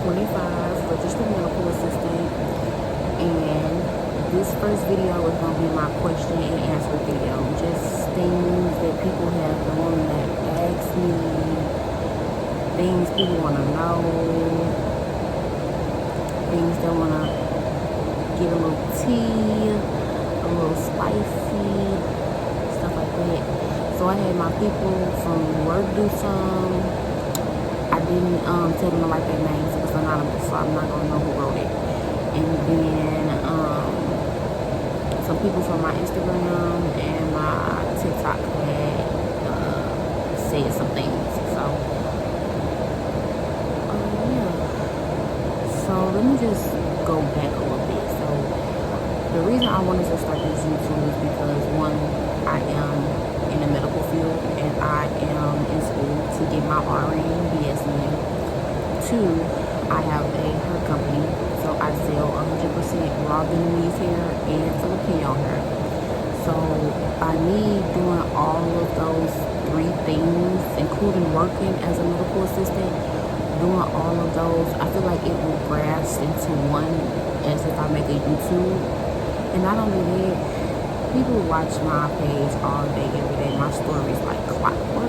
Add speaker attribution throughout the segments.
Speaker 1: 25, registered medical assistant, and this first video is going to be my question and answer video. Just things that people have done that ask me, things people want to know, things that want to get a little tea, a little spicy, stuff like that. So I had my people from work do some. I didn't tell them to write their names because it's anonymous, so I'm not going to know who wrote it. And then some people from my Instagram and my TikTok had said some things. So yeah. So let me just go back a little bit. So the reason I wanted to start this YouTube is because, one, I am in the medical field and I am in school to get my RN BSN. Two, I have a hair company, so I sell 100% raw Vietnamese hair and Filipino hair. So by me doing all of those three things, including working as a medical assistant, doing all of those, I feel like it will grasp into one as if I make a YouTube. And not only that, people watch my page all day, every day. My stories like clockwork.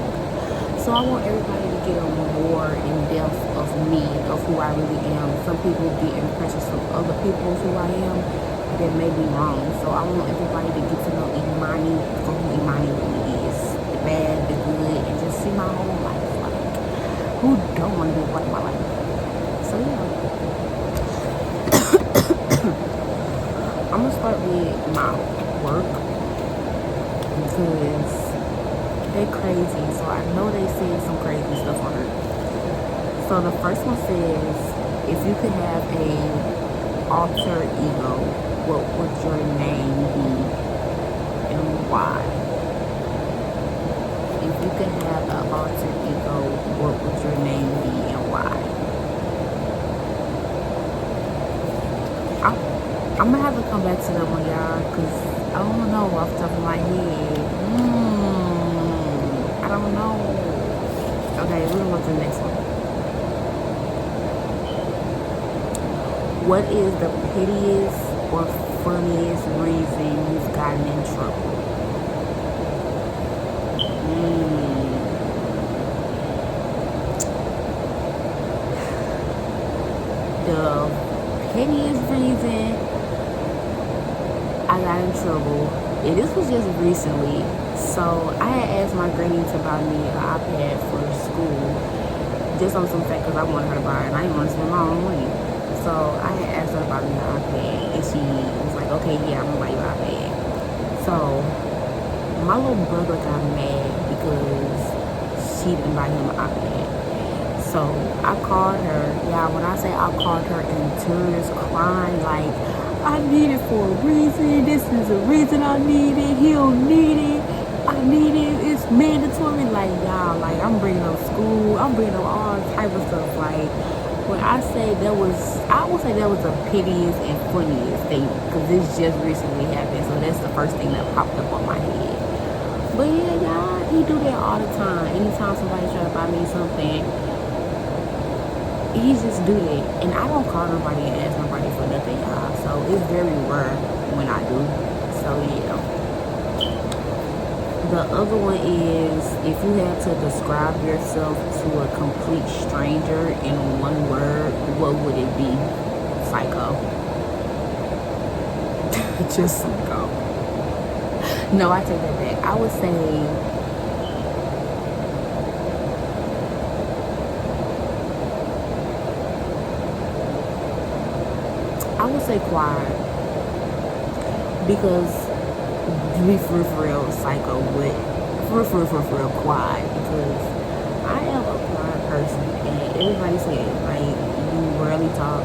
Speaker 1: So I want everybody to get a more in depth of me, of who I really am. Some people get impressions from other people who I am that may be wrong. So I want everybody to get to know Imani for who Imani really is. The bad, the good, and just see my whole life. Like, who don't want to be a part of my life? So yeah. I'm going to start with my work because they crazy, so I know they said some crazy stuff on her. So the first one says, if you could have a alter ego, what would your name be and why? If you could have an alter ego, what would your name be and why? I'm gonna have to come back to that one, y'all, because I don't know off the top of my head. I don't know. Okay, we're gonna go to the next one. What is the pettiest or funniest reason you've gotten in trouble? The pettiest reason I got in trouble, and this was just recently. So I had asked my granny to buy me an iPad for school, just on some fact because I wanted her to buy it and I didn't want to spend my own money. So I had asked her to buy me an iPad and she was like, okay, yeah, I'm gonna buy you an iPad. So my little brother got mad because she didn't buy him an iPad. So I called her. Yeah, when I say I called her in tears, crying, like, I need it for a reason. This is the reason I need it. He don't need it. I need it. It's mandatory. Like, y'all, like, I'm bringing up school. I'm bringing up all type of stuff. Like, when I say that was, I would say that was the pettiest and funniest thing because this just recently happened. So that's the first thing that popped up on my head. But yeah, y'all, he do that all the time. Anytime somebody try to buy me something, he just do that. And I don't call nobody and ask nobody for nothing, y'all. So it's very rare when I do. So yeah. The other one is, if you had to describe yourself to a complete stranger in one word, what would it be? Psycho. Just psycho. No, I take that back. I would say quiet, because be for real psycho, but for real quiet, because I am a quiet person and everybody says like you rarely talk,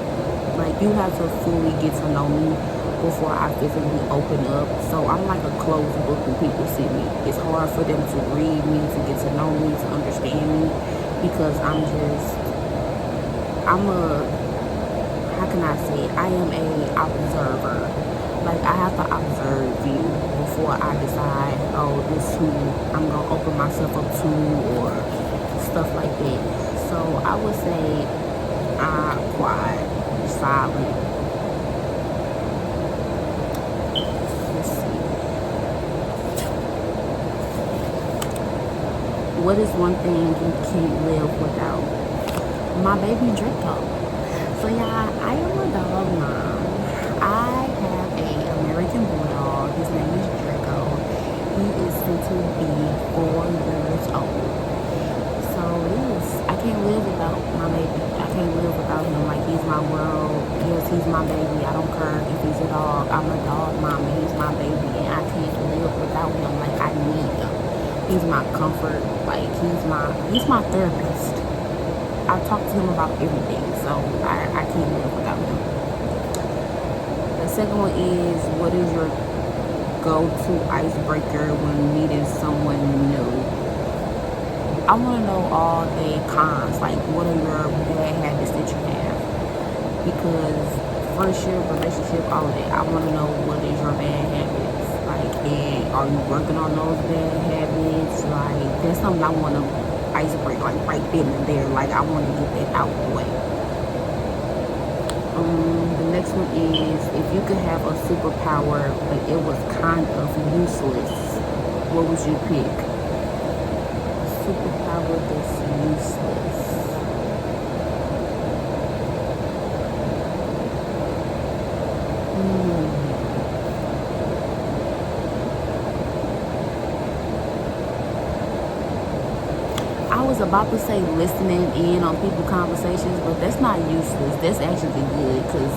Speaker 1: like you have to fully get to know me before I physically open up. So I'm like a closed book when people see me. It's hard for them to read me, to get to know me, to understand me, because I'm a, how can I say it? I am a observer. Like, I have to observe you before I decide, oh, this who I'm gonna open myself up to or stuff like that. So I would say Quiet, silent. Let's see. What is one thing you can't live without? My baby Draco. So yeah, I am a dog mom. I have a American Bulldog. His name is Draco. He is going to be 4 years old. So yes, I can't live without my baby. I can't live without him. Like, he's my world. Yes, he's my baby. I don't care if he's a dog. I'm a dog mom and he's my baby, and I can't live without him. Like, I need him. He's my comfort. Like, he's my therapist. I talk to him about everything, so I can't live without him. The second one is, what is your go-to icebreaker when meeting someone new? I want to know all the cons, like what are your bad habits that you have? Because friendship, relationship, all of that, I want to know what is your bad habits. Like, and are you working on those bad habits? Like, that's something I want to icebreaker, like right then and there. Like, I want to get that out of the way. The next one is, if you could have a superpower but it was kind of useless, what would you pick? A superpower that's useless. I was about to say listening in on people's conversations, but that's not useless. That's actually good, because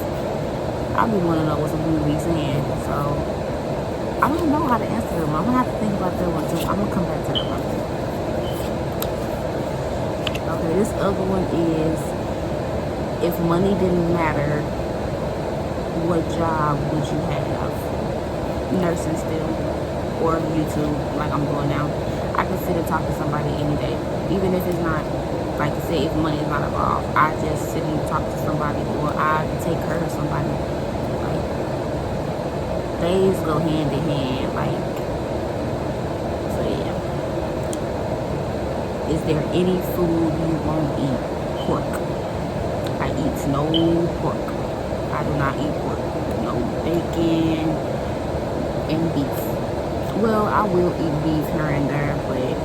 Speaker 1: I be want to know what some people be saying. So I don't know how to answer them. I'm gonna have to think about that one too. I'm gonna come back to that one. Okay, this other one is, if money didn't matter, what job would you have? Nursing still, or YouTube, like I'm doing now. I can sit and talk to somebody any day, even if it's not, like I said, if money is not involved. I just sit and talk to somebody, or I take care of somebody. Like, days go hand in hand. Like, so yeah. Is there any food you won't eat? Pork. I eat no pork. I do not eat pork. No bacon and beef. Well, I will eat beef here and there, but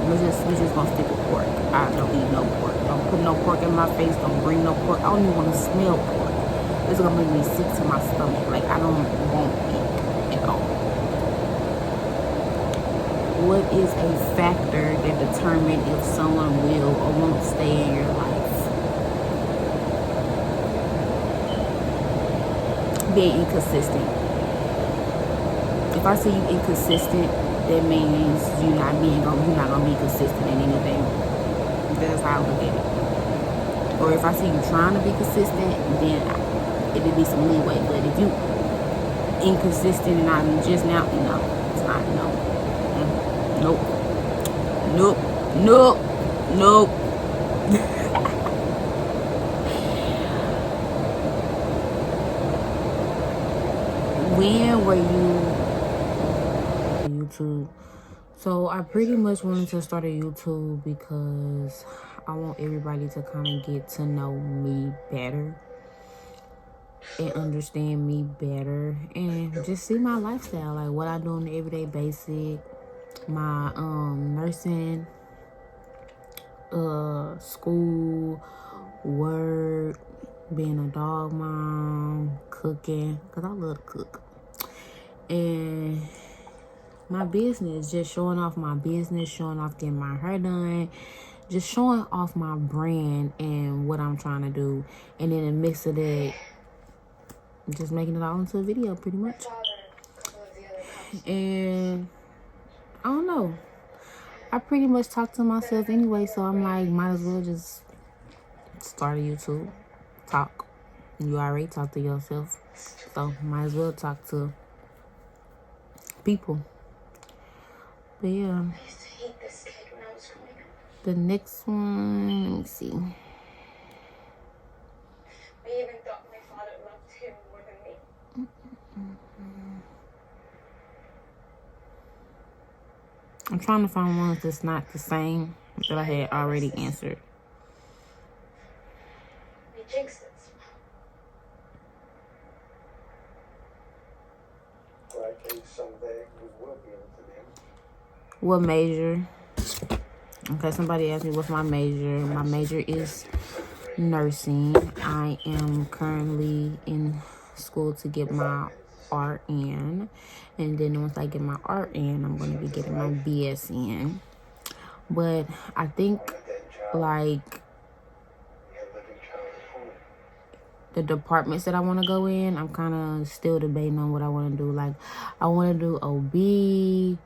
Speaker 1: we're just gonna stick with pork. I don't eat no pork. Don't put no pork in my face. Don't bring no pork. I don't even want to smell pork. It's gonna make me sick to my stomach. Like, I don't want it at all. What is a factor that determines if someone will or won't stay in your life? Being inconsistent. If I see you inconsistent, that means you're not gonna be consistent in anything. That's how I look at it. Or if I see you trying to be consistent, then it'll be some leeway. But if you inconsistent and I'm just now, no, it's not. No. Nope. Nope. Nope. Nope. When were you YouTube? So I pretty much wanted to start a YouTube because I want everybody to kind of get to know me better and understand me better, and just see my lifestyle, like what I do on the everyday basis, my nursing, school, work, being a dog mom, cooking, because I love to cook, and my business, just showing off my business, showing off getting my hair done, just showing off my brand and what I'm trying to do. And then in the mix of that, just making it all into a video pretty much. And I don't know, I pretty much talk to myself anyway, so I'm like, might as well just start a YouTube, talk. You already talk to yourself, so might as well talk to people. But yeah, the next one, let me see. I'm trying to find one that's not the same that I had already answered. What major? Okay, somebody asked me what's my major. My major is nursing. I am currently in school to get my RN. And then once I get my RN, I'm going to be getting my BSN. But I think, like, the departments that I want to go in, I'm kind of still debating on what I want to do. Like, I want to do OB.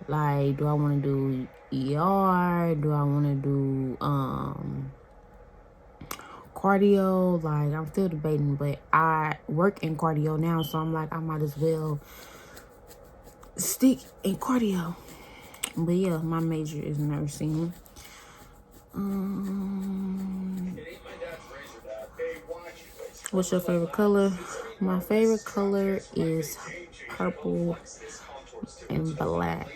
Speaker 1: Like, do I want to do ER? Do I want to do cardio? Like, I'm still debating, but I work in cardio now, so I'm like, I might as well stick in cardio. But yeah, my major is nursing. What's your favorite color? My favorite color is purple and black.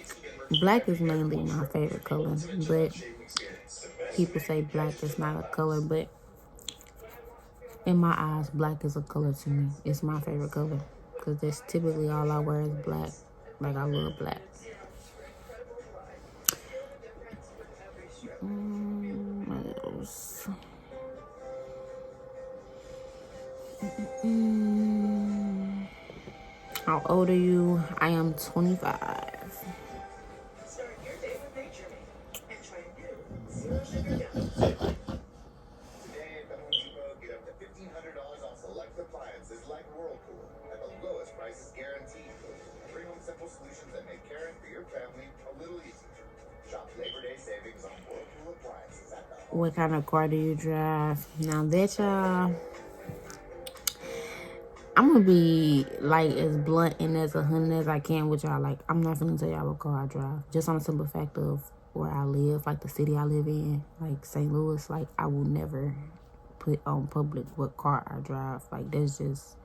Speaker 1: Black is mainly my favorite color, but people say black is not a color, but in my eyes, black is a color to me. It's my favorite color because that's typically all I wear is black. Like, I love black. What else? How old are you? I am 25. What kind of car do you drive? Now that y'all, I'm gonna be like as blunt and as 100 as I can with y'all. Like, I'm not gonna tell y'all what car I drive, just on the simple fact of where I live, like the city I live in, like St. Louis. Like, I will never put on public what car I drive. Like, that's just,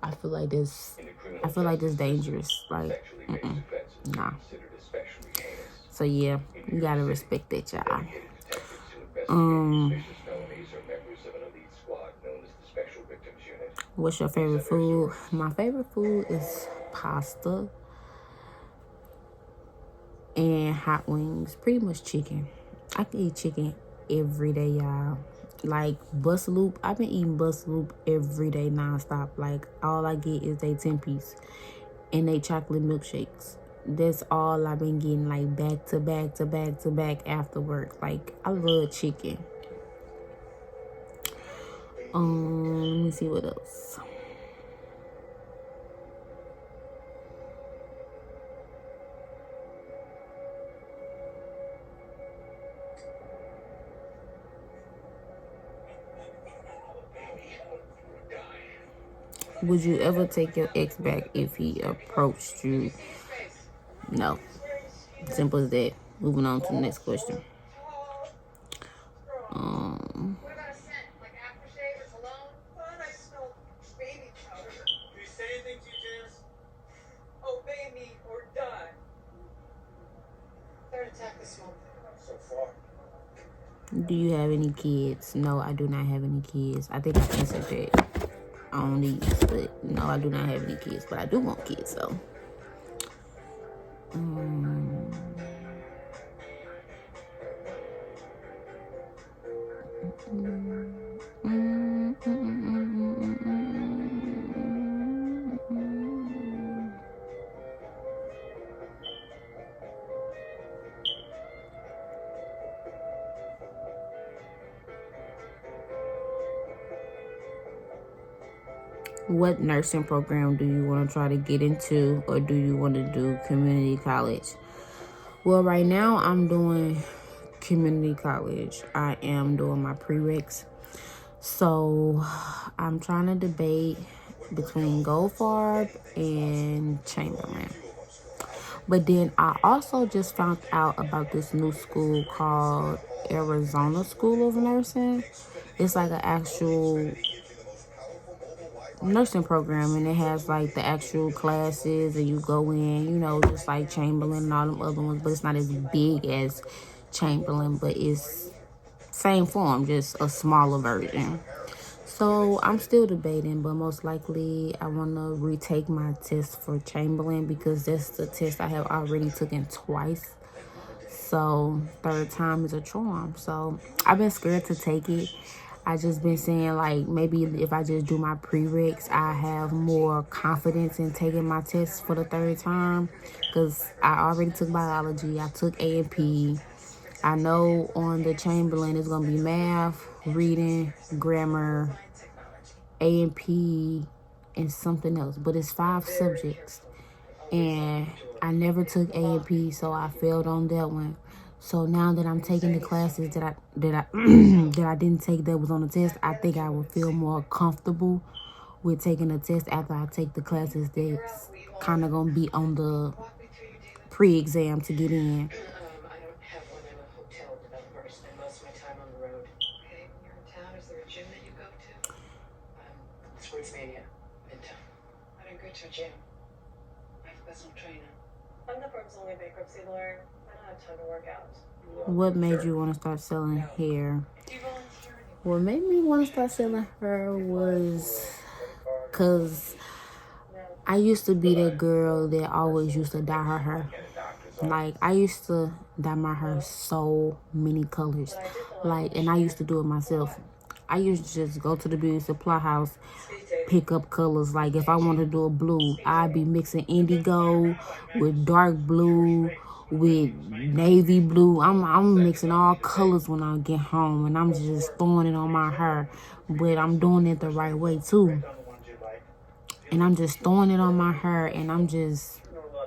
Speaker 1: I feel like this dangerous. Like, nah. So yeah, you gotta respect that, y'all. What's your favorite food? My favorite food is pasta and hot wings. Pretty much chicken. I can eat chicken every day, y'all. Like, Bus Loop, I've been eating Bus Loop every day nonstop. Like, all I get is they 10-piece and they chocolate milkshakes. That's all I've been getting, like, back to back to back to back after work. Like, I love chicken. Let me see what else. Would you ever take your ex back if he approached you? No. Simple as that. Moving on to the next question. Do you have any kids? No, I do not have any kids. I think I answered that on these, but no, I do not have any kids. But I do want kids, though. What nursing program do you want to try to get into, or do you want to do community college? Well, right now I'm doing community college. I am doing my prereqs. So I'm trying to debate between Goldfarb and Chamberlain. But then I also just found out about this new school called Arizona School of Nursing. It's like an actual nursing program, and it has like the actual classes, and you go in, you know, just like Chamberlain and all them other ones, but it's not as big as Chamberlain, but it's same form, just a smaller version. So I'm still debating, but most likely I want to retake my test for Chamberlain because that's the test I have already taken twice. So third time is a charm. So I've been scared to take it. I just been saying like maybe if I just do my prereqs, I have more confidence in taking my test for the third time because I already took biology. I took A&P. I know on the Chamberlain it's gonna be math, reading, grammar, A&P, and something else, but it's 5 subjects. And I never took A&P, so I failed on that one. So now that I'm taking the classes that I that I didn't take that was on the test, I think I will feel more comfortable with taking the test after I take the classes that's kind of gonna be on the pre-exam to get in.
Speaker 2: I don't have one. I'm a hotel developer. I spend most of my time on the road. Okay, when you're in town, is there a gym that you go to? Sportsmania, Midtown. I don't go to a gym. I have a personal trainer. I'm the firm's only bankruptcy lawyer. I don't have time to work out.
Speaker 1: What made you want to start selling hair? What made me want to start selling hair was because I used to be that girl that always used to dye her hair. Like, I used to dye my hair so many colors. Like, and I used to do it myself. I used to just go to the beauty supply house, pick up colors. Like, if I wanted to do a blue, I'd be mixing indigo with dark blue, with navy blue. I'm mixing all colors when I get home, and I'm just throwing it on my hair. But I'm doing it the right way, too. And I'm just throwing it on my hair, and I'm just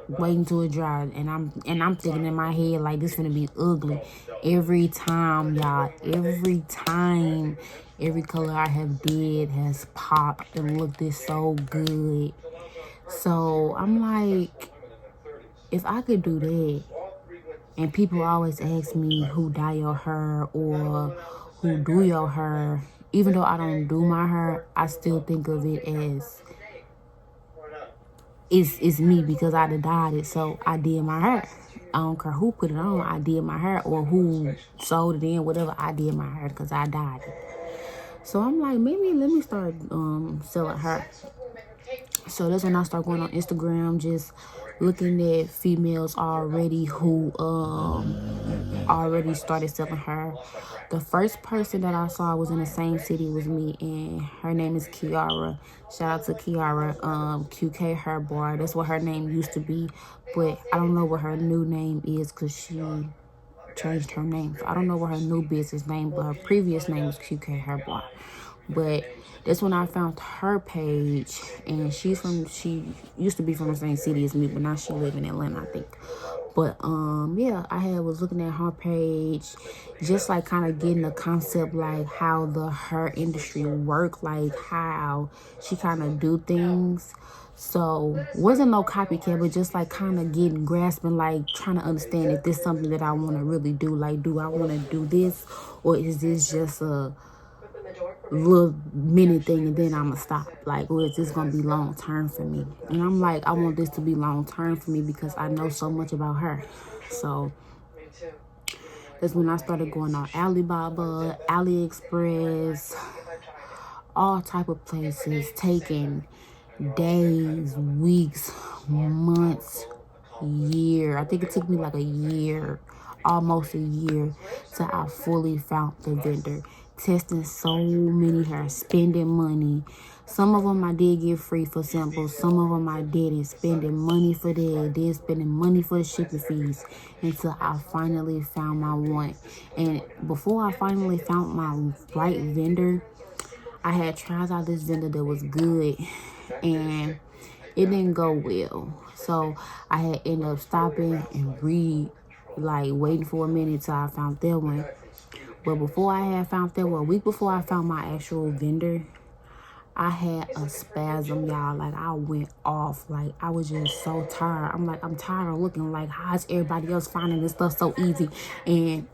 Speaker 1: waiting till it dries, and I'm thinking in my head like this gonna be ugly every time, y'all. Every time, every color I have did has popped and looked this so good. So I'm like, if I could do that, and people always ask me who dye your hair or who do your hair, even though I don't do my hair, I still think of it as it's me because I dyed it, so I did my hair. I don't care who put it on, I did my hair, or who sold it in, whatever, I did my hair because I dyed it. So I'm like, maybe let me start selling hair. So that's when I start going on Instagram, just looking at females already who already started selling hair. The first person that I saw was in the same city with me, and her name is Kiara. Shout out to Kiara, QK Hair Bar. That's what her name used to be, but I don't know what her new name is because she changed her name. So I don't know what her new business name, but her previous name was QK Hair Bar. But that's when I found her page, and she used to be from the same city as me, but now she live in Atlanta, I think. But yeah, I was looking at her page, just like kind of getting the concept, like how the hair industry work, like how she kind of do things. So wasn't no copycat, but just like kind of grasping, like trying to understand if this is something that I want to really do. Like, do I want to do this, or is this just a little mini thing and then I'ma stop? Like, or is this gonna be long term for me? And I'm like, I want this to be long term for me because I know so much about her. So that's when I started going on Alibaba, AliExpress, all type of places, taking days, weeks, months, year. I think it took me like a year, almost a year, till I fully found the vendor. Testing so many hair, spending money. Some of them I did get free for samples. Some of them I didn't. Spending money for that. Then spending money for the shipping fees until I finally found my one. And before I finally found my right vendor, I had tried out this vendor that was good, and it didn't go well. So I had ended up stopping and waiting for a minute till I found that one. But before I had found that one, a week before I found my actual vendor, I had a spasm, y'all. Like, I went off. Like, I was just so tired. I'm like, I'm tired of looking like, how is everybody else finding this stuff so easy? And,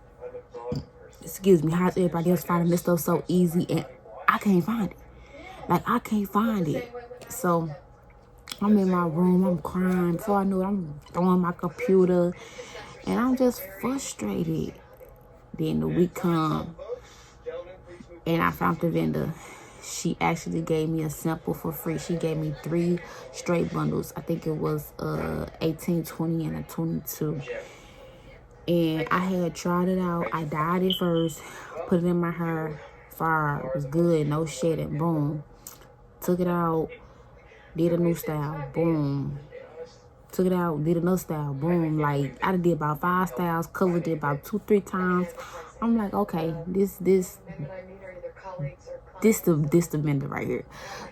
Speaker 1: excuse me, how is everybody else finding this stuff so easy? And I can't find it. Like, I can't find it. So I'm in my room, I'm crying. Before I knew it, I'm throwing my computer, and I'm just frustrated. Then the week come, and I found the vendor. she actually gave me a sample for free. She gave me 3 straight bundles. I think it was 18, 20, and a 22. And I had tried it out. I dyed it first, put it in my hair. Fire, it was good, no shedding. Boom. Took it out, did a new style. Boom. Took it out, did another style. Boom. Like, I did about 5 styles, colored it about 2-3 times. I'm like, okay, this the vendor right here.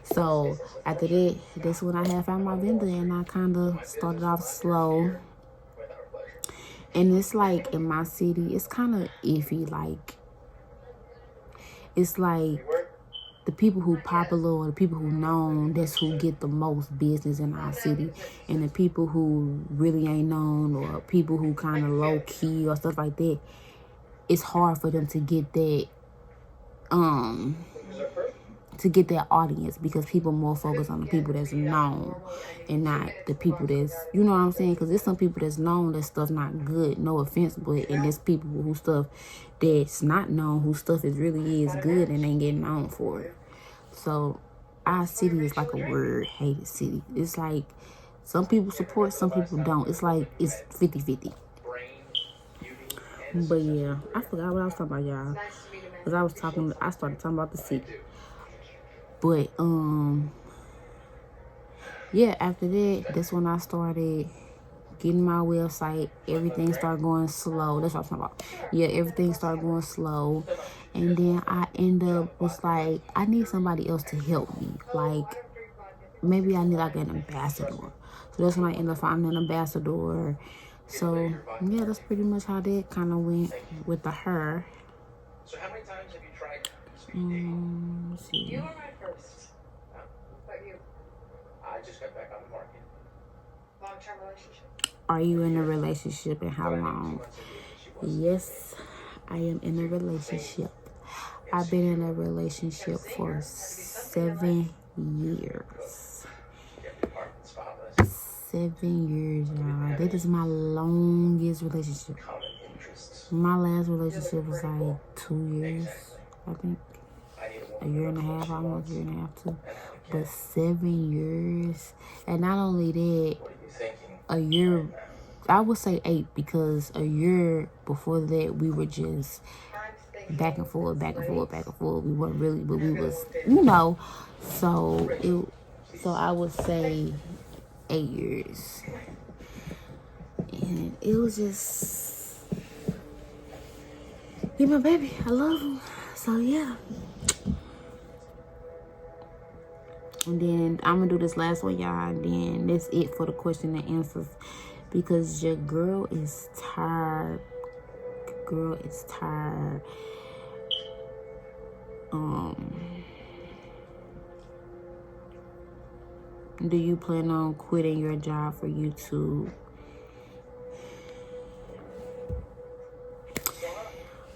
Speaker 1: So after that, that's when I had found my vendor, and I kind of started off slow. And it's like in my city, it's kind of iffy. Like, it's like the people who popular or the people who known, that's who get the most business in our city. And the people who really ain't known, or people who kind of low key or stuff like that, it's hard for them to get that audience, because people more focus on the people that's known and not the people that's, you know what I'm saying? Because there's some people that's known that stuff not good, no offense, but and there's people who stuff that's not known, who stuff is really is good and ain't getting known for it. So our city is like a word hated city. It's like some people support, some people don't. It's like it's 50-50. But yeah, I forgot what I was talking about, y'all, because I started talking about the city. But yeah, after that's when I started getting my website. Everything started going slow. That's what I'm talking about. Yeah, everything started going slow. And then I was like, I need somebody else to help me. Like, maybe I need like an ambassador. So that's when I ended up finding an ambassador. So yeah, that's pretty much how that kind of went with the her.
Speaker 2: So how many times have you tried
Speaker 1: Let's see.
Speaker 2: You were my first. But you? I just got back on the market. Long-term relationship?
Speaker 1: Are you in a relationship, and how long? Yes, I am in a relationship. I've been in a relationship for 7 years. 7 years, y'all. That is my longest relationship. My last relationship was like 2 years, I think. A year and a half, almost a year and a half too. But 7 years. And not only that, a year, I would say 8, because a year before that we were just back and forth. We weren't really, but we was, you know. So I would say 8 years. And it was just, he my baby. I love him. So yeah. And then I'm gonna do this last one, y'all, and then that's it for the question and answers, because your girl is tired. Do you plan on quitting your job for YouTube?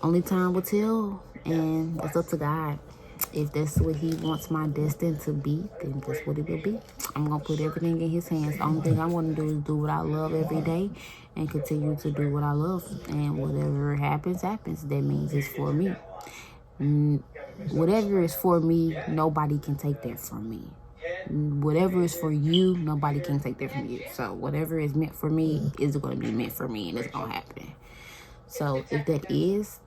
Speaker 1: Only time will tell, and it's up to God. If that's what he wants my destiny to be, then that's what it will be. I'm going to put everything in his hands. The only thing I want to do is do what I love every day and continue to do what I love. And whatever happens, happens. That means it's for me. Whatever is for me, nobody can take that from me. Whatever is for you, nobody can take that from you. So whatever is meant for me is going to be meant for me, and it's going to happen. So if that is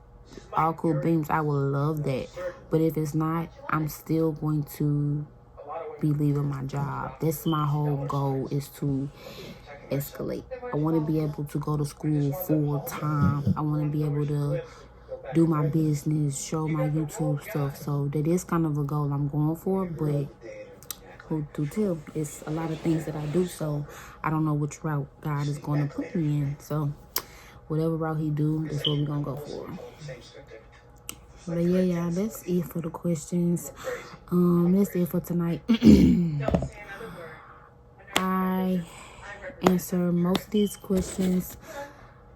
Speaker 1: all cool beams, I would love that. But if it's not, I'm still going to be leaving my job. That's my whole goal, is to escalate. I want to be able to go to school full time. I want to be able to do my business, show my YouTube stuff. So that is kind of a goal I'm going for, but who to tell? It's a lot of things that I do, so I don't know which route God is going to put me in. So whatever route he do, that's what we're going to go for. But yeah, y'all, that's it for the questions. That's it for tonight. I answer most of these questions.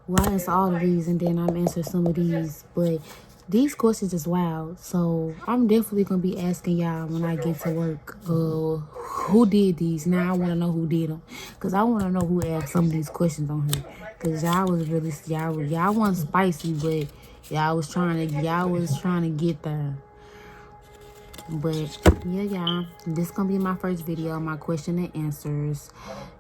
Speaker 1: Well, I answer all of these, and then I'm answer some of these. But these questions is wild. So I'm definitely going to be asking y'all when I get to work, who did these? Now I want to know who did them. Because I want to know who asked some of these questions on here. Because y'all wasn't spicy, but y'all was trying to get there. But yeah, y'all, this gonna be my first video, my question and answers.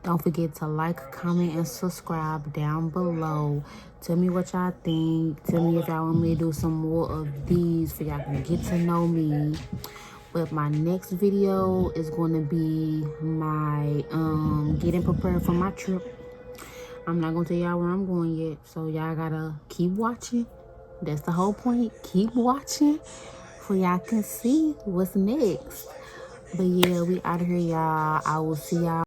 Speaker 1: Don't forget to like, comment, and subscribe down below. Tell me what y'all think. Tell me if y'all want me to do some more of these for y'all can get to know me. But my next video is going to be my getting prepared for my trip. I'm not gonna tell y'all where I'm going yet, so y'all gotta keep watching. That's the whole point. Keep watching for y'all can see what's next. But yeah, we out of here, y'all. I will see y'all